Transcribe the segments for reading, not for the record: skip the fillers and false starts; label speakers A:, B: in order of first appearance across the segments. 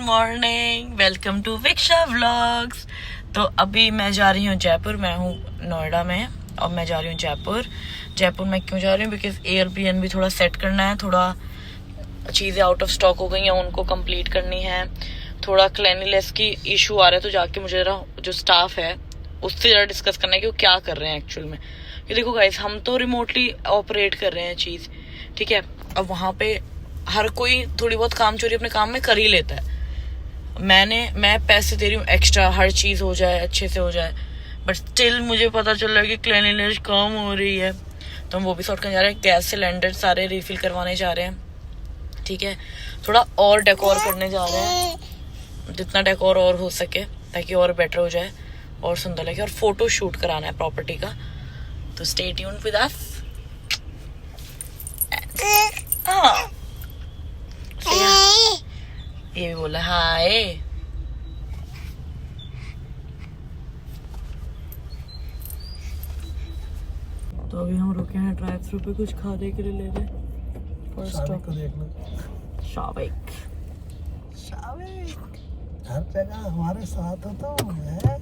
A: Morning, welcome to Viksha vlogs. तो अभी मैं जा रही हूँ जयपुर। मैं हूँ नोएडा में और मैं जा रही हूँ जयपुर। जयपुर में क्यों जा रही हूँ? बिकॉज एयरबीएनबी थोड़ा सेट करना है, थोड़ा चीज़ें आउट ऑफ स्टॉक हो गई हैं, उनको कंप्लीट करनी है। थोड़ा क्लीनलीनेस की इशू आ रहा है, तो जाके मुझे जरा जो स्टाफ है उससे जरा डिस्कस करना है कि वो क्या कर रहे हैं एक्चुअल में। कि देखो गाइस, हम तो रिमोटली ऑपरेट कर रहे हैं चीज़, ठीक है। अब वहाँ पे हर कोई थोड़ी बहुत काम चोरी अपने काम में कर ही लेता है। मैं पैसे दे रही हूँ एक्स्ट्रा, हर चीज़ हो जाए, अच्छे से हो जाए, बट स्टिल मुझे पता चल रहा है कि क्लीनलीनेस कम हो रही है। तो हम वो भी सॉर्ट करने जा रहे हैं। गैस सिलेंडर सारे रिफिल करवाने जा रहे हैं, ठीक है। थोड़ा और डेकोर करने जा रहे हैं, जितना डेकोर और हो सके, ताकि और बेटर हो जाए और सुंदर लगे। और फोटो शूट कराना है प्रॉपर्टी का, तो स्टे ट्यून विद अस। ये भी बोला हाय। तो अभी हम रुके हैं ड्राइव थ्रू पे, कुछ खाने के लिए ले रहे।
B: शाबिक को देखना।
A: शाबिक
B: हर जगह हमारे साथ हो तो है।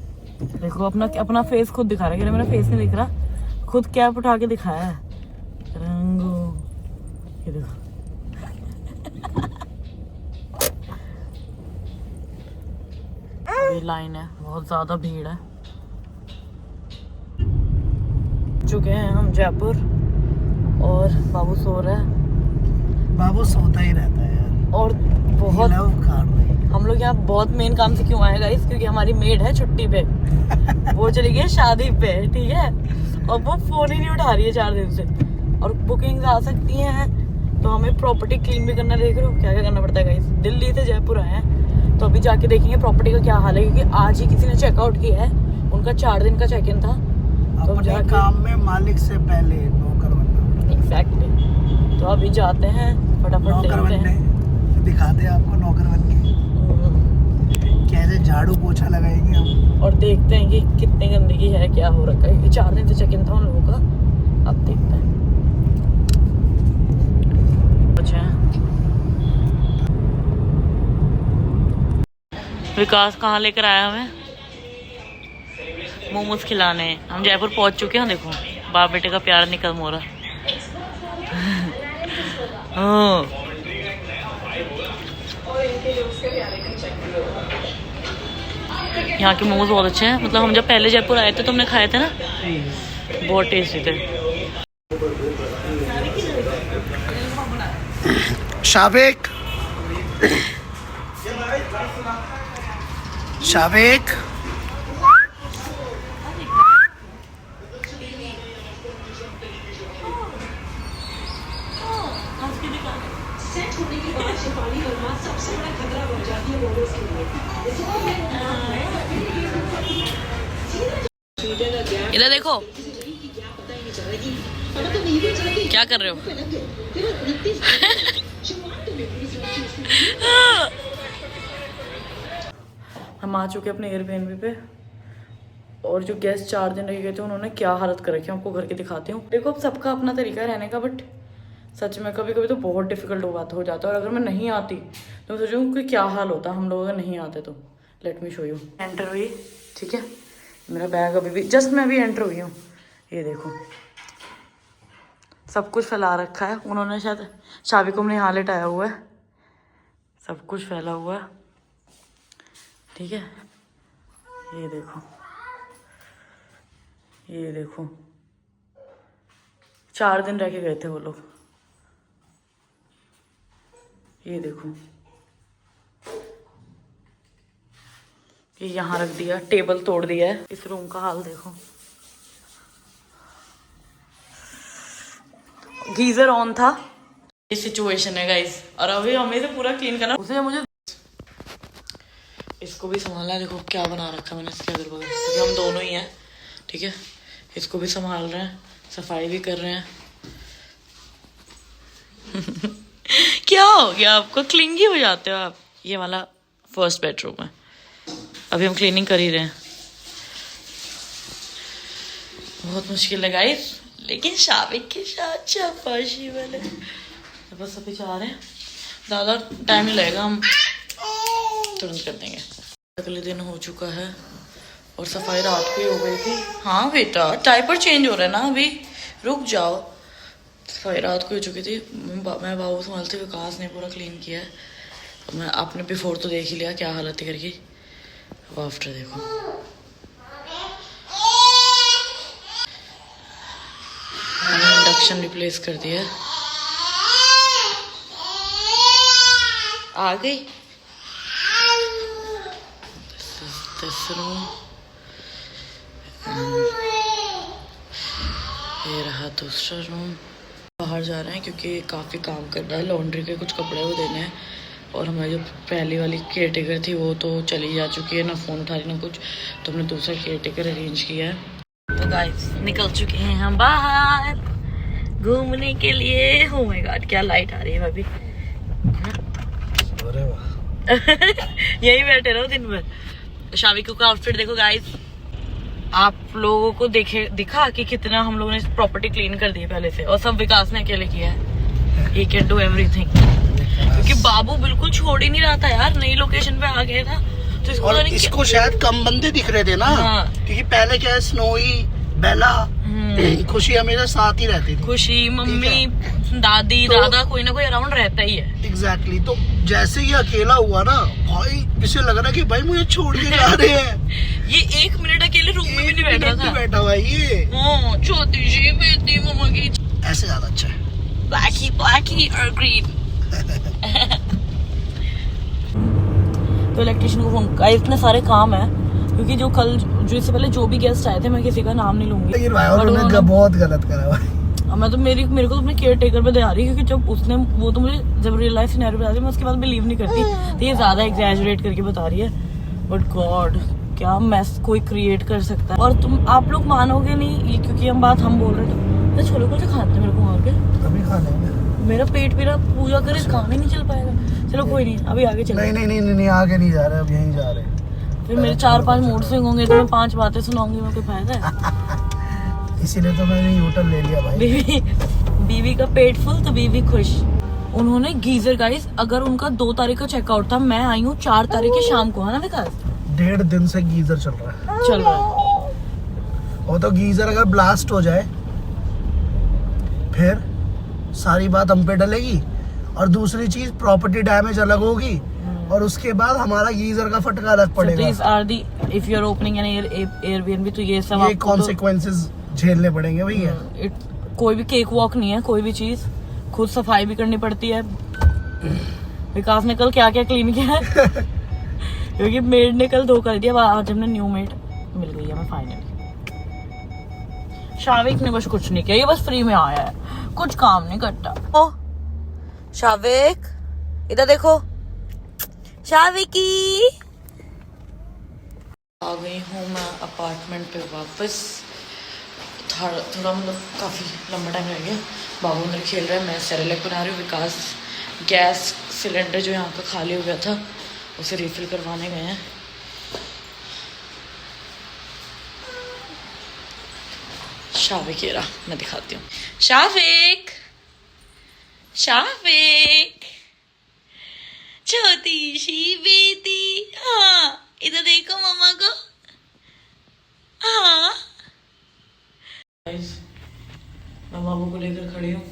A: देखो अपना फेस खुद दिखा रहा है। मेरा फेस नहीं दिख रहा, खुद कैप उठा के दिखाया है। रंगो ये देखो। अभी लाइन है, बहुत ज्यादा भीड़ है। चुके हैं हम जयपुर और बाबू सो रहा है।
B: बाबू सोता ही रहता है यार।
A: और बहुत हम लोग यहाँ बहुत मेन काम से क्यों आए गाइस, क्योंकि हमारी मेड है छुट्टी पे। वो चली गई शादी पे, ठीक है, और वो फोन ही नहीं उठा रही है 4 दिन से। और बुकिंग्स आ सकती हैं, तो हमें प्रॉपर्टी क्लीन भी करना। देख रहे हो क्या क्या करना पड़ता है गाइस। दिल्ली से जयपुर आए हैं, तो अभी जाके देखेंगे प्रॉपर्टी का क्या हाल है, क्योंकि आज ही किसी ने चेकआउट किया है। उनका 4 दिन का चेक इन था। तो
B: अपने काम में मालिक से पहले नौकर बनना।
A: एग्जैक्टली। तो अभी जाते हैं, फटाफट देखते हैं,
B: दिखाते हैं आपको नौकर बन के कैसे झाड़ू पोछा लगाएंगे हम,
A: और देखते हैं कि कितनी गंदगी है, क्या हो रखा है। क्योंकि 4 दिन से चेक इन था उन लोगों का। अब देखते हैं। अच्छा, विकास कहाँ लेकर आया हमें? मोमोज खिलाने। हम जयपुर पहुंच चुके हैं। देखो बाप बेटे का प्यार नहीं खत्म हो रहा। यहाँ के मोमोज बहुत अच्छे हैं। मतलब हम जब पहले जयपुर आए थे तो हमने खाए थे ना, बहुत टेस्टी थे।
B: शाबिक शाबिक
A: इधर देखो, क्या कर रहे हो? हम आ चुके अपने एयरबीएनबी पे, और जो गेस्ट 4 दिन रह गए थे उन्होंने क्या हालत कर रखी है, आपको घर के दिखाती हूँ। देखो अब सबका अपना तरीका है रहने का, बट सच में कभी कभी तो बहुत डिफिकल्ट हो जाता है। और अगर मैं नहीं आती तो मैं सोचूँ कि क्या हाल होता हम लोग अगर नहीं आते तो। Let me show you. Enter हुई, ठीक है। मेरा बैग अभी भी जस्ट मैं अभी एंटर हुई हूँ। ये देखो सब कुछ फैला रखा है उन्होंने, शायद शाबी को हमने यहाँ लेटाया हुआ है। सब कुछ फैला हुआ है, ठीक है। ये देखो, ये देखो 4 दिन रह के गए थे वो लोग। ये देखो, ये यहाँ रख दिया, टेबल तोड़ दिया है। इस रूम का हाल देखो, गीजर ऑन था। ये सिचुएशन है गाइस, और अभी हमें तो पूरा क्लीन करना। उसे मुझे इसको भी संभालना है। देखो क्या बना रखा मैंने इसके अगल बगल, क्योंकि हम दोनों ही हैं, ठीक है। इसको भी संभाल रहे हैं, सफाई भी कर रहे हैं। क्या हो गया आपको? क्लिंगी हो जाते हो आप। ये वाला फर्स्ट बेडरूम है, अभी हम क्लीनिंग कर ही रहे हैं। बहुत मुश्किल है गाइस, लेकिन शाबिक के साथ शाबाशी वाले। तो बस अभी जा रहे हैं, ज़्यादा टाइम नहीं लगेगा। हम तुरंत कर देंगे। अगले दिन हो चुका है और सफाई रात को ही हो गई थी। हाँ बेटा डायपर चेंज हो रहा है ना अभी, रुक जाओ। सफाई रात को हो चुकी थी। मैं बाबू संभालते, विकास ने पूरा क्लीन किया है। मैं आपने बिफोर तो देख ही लिया क्या हालत है करके, अब आफ्टर देखो। मैंने इंडक्शन रिप्लेस कर दिया। आ गई। This room. ये रहा दूसरा रूम। बाहर जा रहे हैं क्योंकि काफ़ी काम कर रहा है, लॉन्ड्री के कुछ कपड़े वो देने हैं। और हमारी जो पहली वाली केयर टेकर थी वो तो चली जा चुकी है, ना फ़ोन उठा रही ना कुछ, तो हमने दूसरा केयर टेकर अरेंज किया है। तो गाइस निकल चुके हैं हम बाहर घूमने के लिए। oh my god क्या लाइट आ रही है भाभी।
B: अरे वाह
A: यही बैठे रहो दिन भर। शाविक का आउटफिट देखो गाइस, आप लोगों को दिखा कि कितना हम लोगों ने प्रॉपर्टी क्लीन कर दी है पहले से, और सब विकास ने अकेले किया है। ही कैन डू एवरीथिंग, क्योंकि बाबू बिल्कुल छोड़ ही नहीं रहा था यार, नई लोकेशन पे आ गया था तो इसको
B: और इसको शायद कम बंदे दिख रहे थे ना।
A: हाँ।
B: क्योंकि पहले क्या है, स्नोई, बेला, खुशी हमेशा साथ ही रहती थी।
A: खुशी, मम्मी, दादी, दादा, कोई ना कोई अराउंड रहता ही है।
B: एग्जैक्टली। तो जैसे ही अकेला हुआ ना भाई, इसे लग रहा कि भाई मुझे छोड़ के जा रहे हैं।
A: ये 1 मिनट अकेले रूम में भी नहीं बैठा था।
B: बैठा हुआ ये
A: छोटी सी बेटी मम्मा की।
B: ऐसे ज्यादा अच्छा है।
A: ब्लैकी और ग्रीन। तो इलेक्ट्रिशियन को फोन, इतने सारे काम है क्योंकि जो इससे पहले जो भी गेस्ट आए थे, मैं किसी का नाम नहीं लूंगी,
B: लेकिन भाई उन्होंने बहुत गलत करा भाई।
A: मैं तो मेरे को तो अपने केयर टेकर पे दे आ रही है, क्योंकि जब उसने वो तो मुझे जब रियल लाइफ सिनेरियो बता रही है, मैं उसके बाद बिलीव नहीं करती, तो ये ज्यादा एग्जैजरेट करके बता रही है। बट गॉड क्या मैस कोई क्रिएट कर सकता है। और आप लोग मानोगे नहीं, ये क्योंकि हम बोल रहे थे छोले कुछ खाते थे मेरे को मार के,
B: कभी खा लेंगे।
A: मेरा पेट मेरा पूजा करे काम ही नहीं चल पाएगा। चलो कोई नहीं, अभी आगे चलो।
B: नहीं आगे नहीं जा रहे, अब यहीं जा रहे हैं।
A: फिर मेरे 4-5 मूड स्विंग होंगे तो मैं 5 बातें सुनाऊंगी, मैं कोई फायदा है?
B: इसीलिए तो मैंने यूटर्न ले लिया भाई।
A: बीवी का पेट फुल तो बीवी खुश। उन्होंने गीजर गाइस, अगर उनका 2 तारीख का चेकआउट था, मैं आई हूँ 4 तारीख की शाम को, है ना विकास?
B: 1.5 दिन से गीजर चल रहा है। और तो गीजर अगर ब्लास्ट हो जाए फिर सारी बात हम पे डलेगी, और दूसरी चीज प्रॉपर्टी डैमेज अलग होगी, और उसके बाद हमारा गीजर का फटका अलग पड़ेगा।
A: These are the, if you are opening an Airbnb, तो ये सब
B: कॉन्सिक्वेंसेस झेलने पड़ेंगे भैया।
A: कोई भी केक वॉक नहीं है, कोई भी चीज खुद सफाई भी करनी पड़ती है। विकास ने कल क्या क्या क्लीन किया है क्योंकि मेड ने कल 2 कर दिया, आज हमने न्यू मेड मिल गई है हमें फाइनली। शाविक ने बस कुछ नहीं किया, ये बस फ्री में आया है, कुछ काम नहीं करता। ओ शाविक इधर देखो, शाविकी। आ गई हूँ मैं अपार्टमेंट पे वापस। थोड़ा मतलब काफ़ी लंबा टाइम रह गया। बाबू अंदर खेल रहा है, मैं सेरेलैक बना रही हूँ। विकास गैस सिलेंडर जो यहाँ का खाली हो गया था उसे रिफिल करवाने गए हैं। शाविक ये रहा, मैं दिखाती हूँ। शाविक छोटी सी बेटी, हाँ इधर देखो मम्मा को। हाँ मैं बाबू को लेकर खड़ी हूँ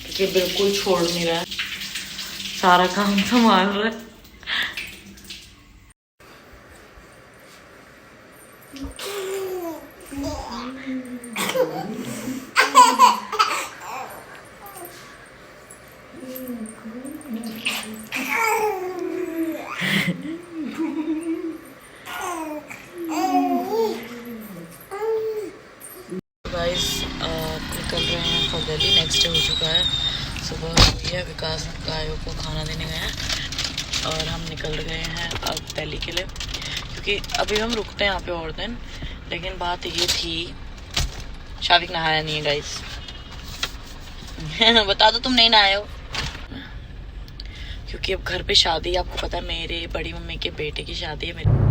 A: क्योंकि बिल्कुल छोड़ नहीं रहा है, सारा काम संभाल रहा है। निकल रहे हैं फॉर दिल्ली। नेक्स्ट डे हो चुका है, सुबह हुई है, विकास गायों को खाना देने गए हैं और हम निकल गए हैं अब दिल्ली के लिए, क्योंकि अभी हम रुकते हैं यहाँ पे और दिन। लेकिन बात ये थी, शाविक नहाया नहीं है गाइस बता दो तुम नहीं नहाए हो, क्योंकि अब घर पे शादी, आपको पता है मेरे बड़ी मम्मी के बेटे की शादी है। मेरे